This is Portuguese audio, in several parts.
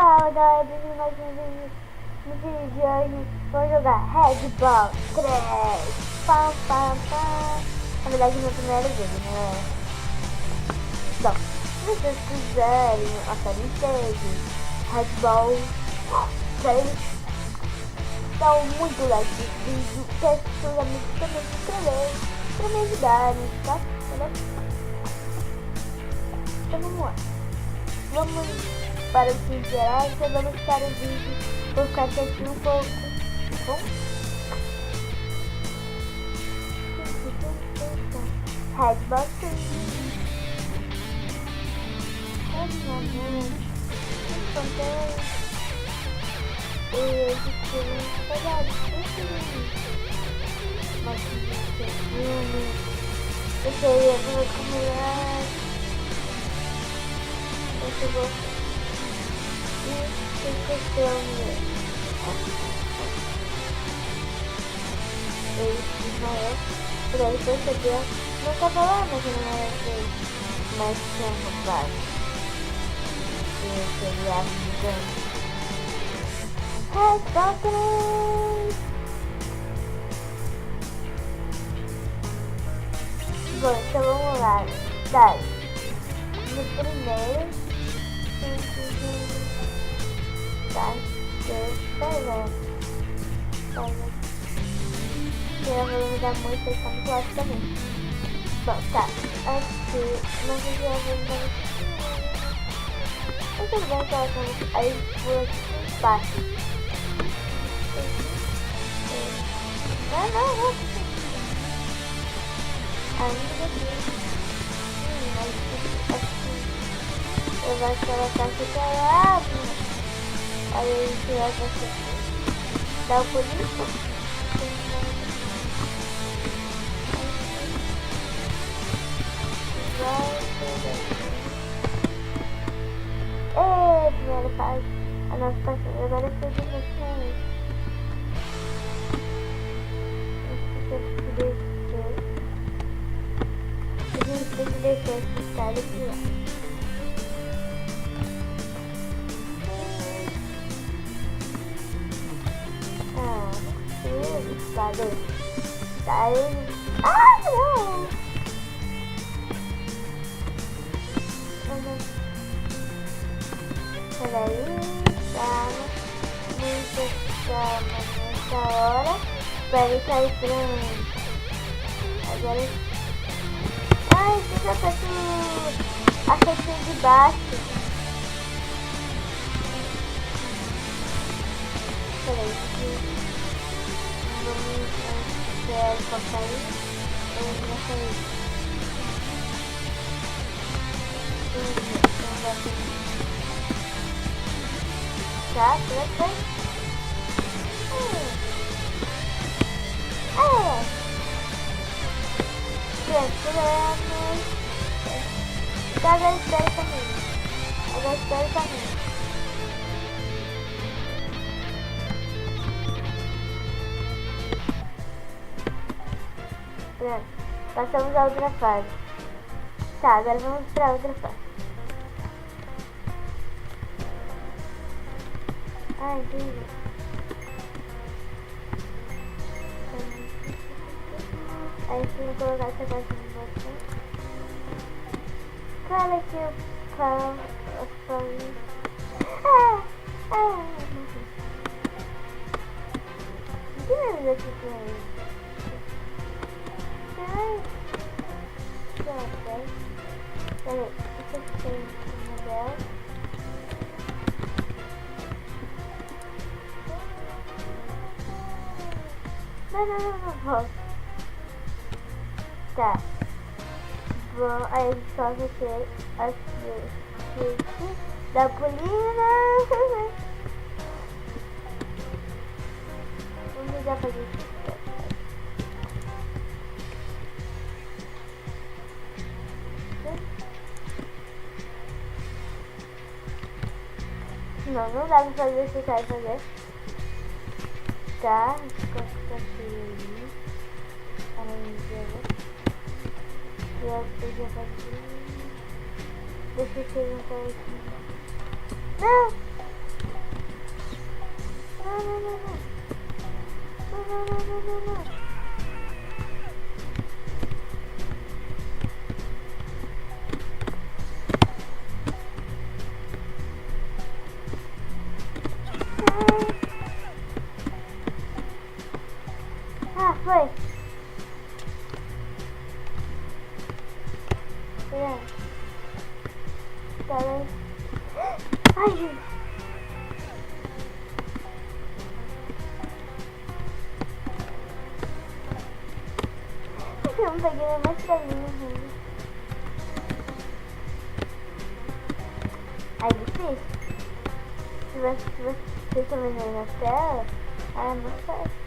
Fala galera, bem-vindo mais um vídeo. No vídeo de hoje vou jogar Red Ball 3. Pam, pam, pam. Na verdade, meu primeiro vídeo, né? Bom, se vocês quiserem a série inteira Red Ball 3, dá muito like nesse vídeo. Peço para os amigos também se inscreverem para me ajudarem, tá? Então vamos lá. Vamos para os vídeos gerais, então vamos para o vídeo. Vou ficar quietinho um pouco. Bom? Red Ball 3. Ai, meu amor. Eu estou pegado. Mas que filme. Eu queria ver como é. Eu vou. E questão esse não é pra ele perceber, não tava lá na primeira vez, mas tinha roubado. Eu queria vingança. Red Ball 3. Bom, então vamos lá. Daí, no primeiro tá, eu vou mudar muito, ele tá muito alto também. Bom, tá, aqui, não sei se eu vou mudar muito. Eu tô vendo que ela tá muito, aí vou aqui embaixo. Não. Ainda aqui. Mas assim, eu acho que ela tá separada. Aí a gente vai dar o pulinho. Primeira fase. A nossa partida agora é tudo assim. A gente tem que descer esse cara aqui, ó. Daí. Ai, não! Peraí, calma. Nessa hora. Pra ele cair pra mim. Agora. Ai, fica fazendo a setinha de baixo. Peraí. Vamos esperar ele pra sair. Ele vai sair. Tá, vai sair. Pronto, agora espera o caminho. Agora espera o caminho. Pronto, passamos a outra fase. Tá, agora vamos pra outra fase. Ai, entendi. Aí se eu colocar essa parte no botão. Cara, que eu falo. Que menos aqui com ele? Peraí, deixa eu ver o modelo. Não, volta. Tá. Bom, aí a gente coloca aqui da polina. Vamos já fazer isso. Não dá pra fazer isso que eu quero fazer. Tá, coloca aqui. E eu já fazer. Deixa eu perguntar aqui. Não! peguei nenhuma estrelinha ainda. É difícil. Se vocês estão vendo aí na tela, é muito fácil.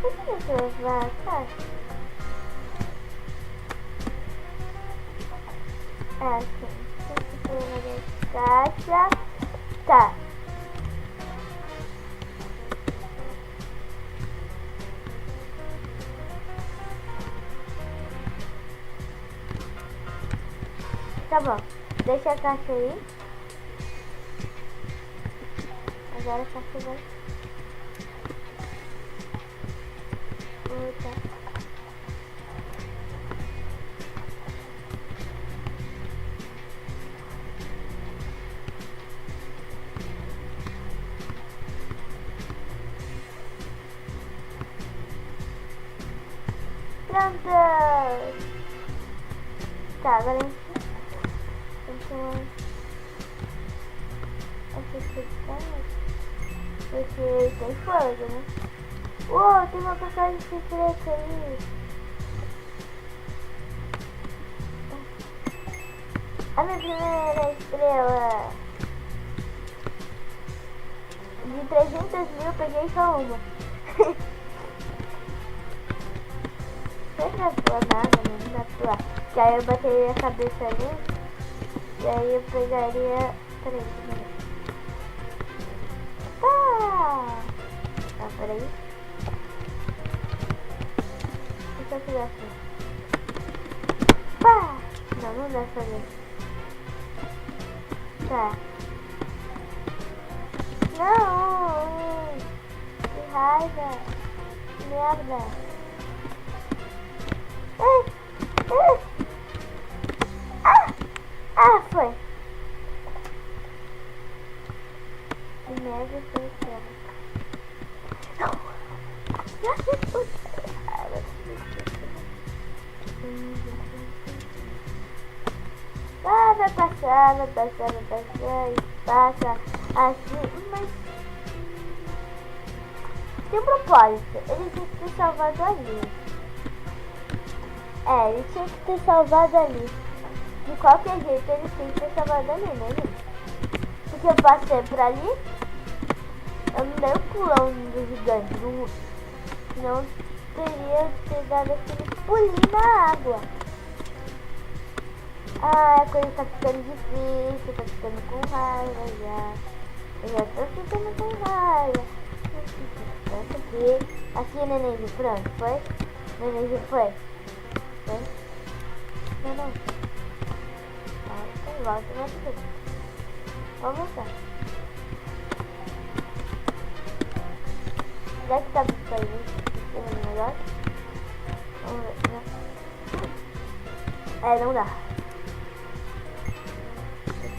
Por que você vai atrás? É assim. Caixa. Tá. Tá bom. Deixa a caixa aí. Agora a caixa vai. Puta. Pronto! Tá, agora a gente porque tem fogo, né? Uou, tem uma passagem secreta aí. A minha primeira estrela. De 300 mil eu peguei só uma. Não dá pra nada, não dá pra. Que aí eu bateria a cabeça ali. E aí eu pegaria. Peraí, tá, peraí. Deixa eu fazer assim. Pá! Não dá pra fazer. Tá. Não! Que raiva! Que merda! Foi! Que merda foi isso? Vai passar e passa assim, mas tem um propósito, ele tinha que ter salvado ali. Ele tinha que ter salvado ali. De qualquer jeito ele tem que ter salvado ali, né, gente? Porque eu passei por ali, eu não dei o pulão do gigante, do urso. Senão teria ter dado aquele pulinho na água. A coisa tá ficando difícil, tá ficando com raiva já. Eu já tô ficando com raiva. Pronto aqui. Aqui, nenenzinho, pronto, foi? Nenenzinho, foi? Foi? Não. Tem volta, mas tudo bem. Vamos voltar. Já que tá buscando esse negócio. Vamos ver, não dá.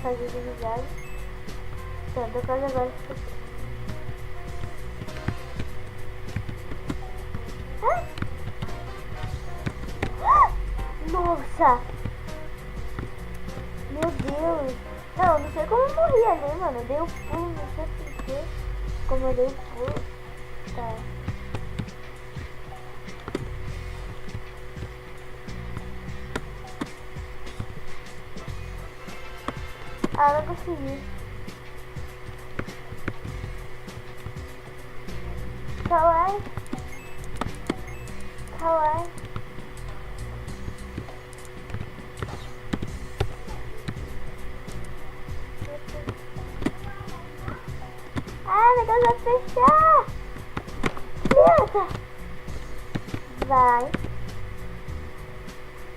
Fazer desligado. Pronto, eu quase agora. Nossa! Meu Deus! Não sei como eu morri ali, mano. Eu dei o pulo, não sei porquê. Como eu dei o pulo. Tá. Não consegui. Kawaii. O negócio vai fechar. Merda. Vai.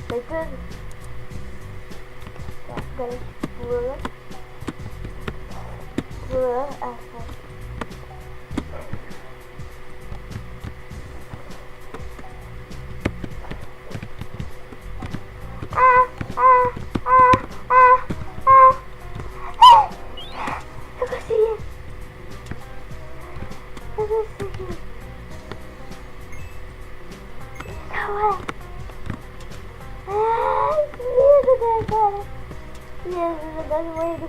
Foi tudo? Tá, agora a gente pula. Foi. Eu consegui.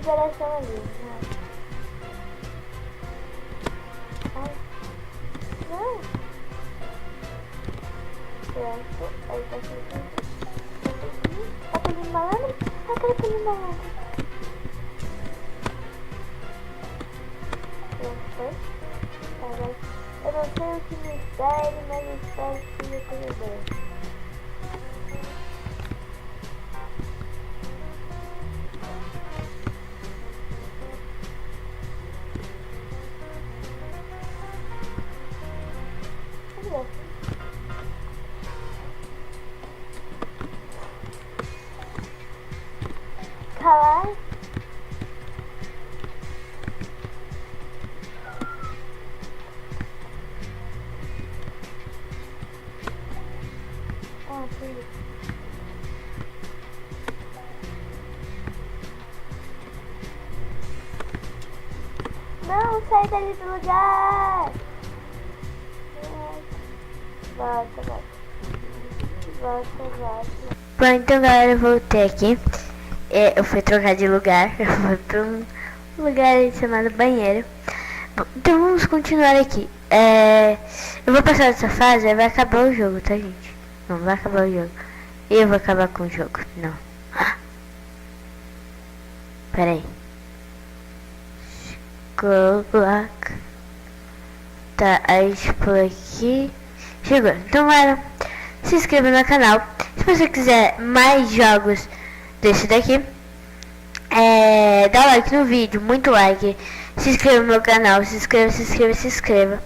recuperação ali, né? Ai. Não. Certo. Aí tá fazendo. Tá pedindo malandro? Ah, tá pedindo malandro. Pronto. Eu não sei o que me espere, mas eu espero que seja coisa boa. Calar. Ah, sim. Não, sai dali do lugar. Volta. Bom, então galera, eu voltei aqui. Eu fui trocar de lugar. Eu fui pra um lugar chamado banheiro. Bom, então vamos continuar aqui. Eu vou passar dessa fase, aí vai acabar o jogo, tá, gente? Não vai acabar o jogo. Eu vou acabar com o jogo. Não. Pera aí. Coloca. Tá, aí tipo aqui. Chegou. Então, galera, se inscreva no canal. Se você quiser mais jogos desse daqui, dá like no vídeo, muito like. Se inscreva no meu canal, se inscreva.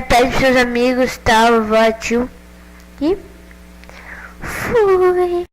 Pede pros seus amigos, tal, avó, tio. E fui.